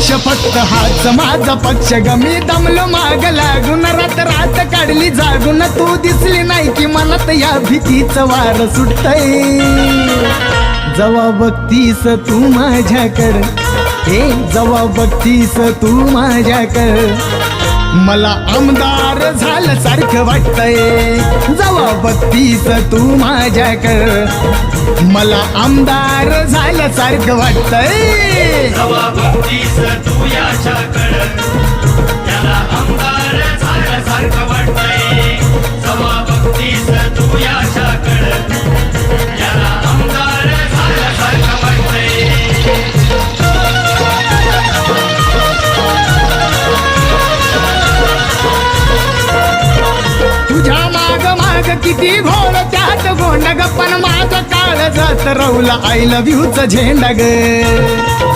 पक्ष फक्त हाच माझा पक्ष ग मी दमलो माग लागून रात रात काढली जागून तू दिसली नाही की मनात या भीतीचं वार सुटतय जवा बघतीस तू माझ्याकडं हे जवा बघतीस तू माझ्याकडं मला आमदार झालं सारखं वाटतंय जवा बघतीस तू माझ्याकडं मला आमदार झालं सारखं वाटतंय जवा बघतीस तू याच्याकडं त्याला आमदार झाल्यासारखं वाटतंय जवा बघतीस तू याच्याकडं त्याला आमदार झाल्यासारखं वाटतंय तुझ्या माग माग किती घोळ त्यात गोंड ग पण माझं काळ जात रवला आय लव्ह यूच झेंडा ग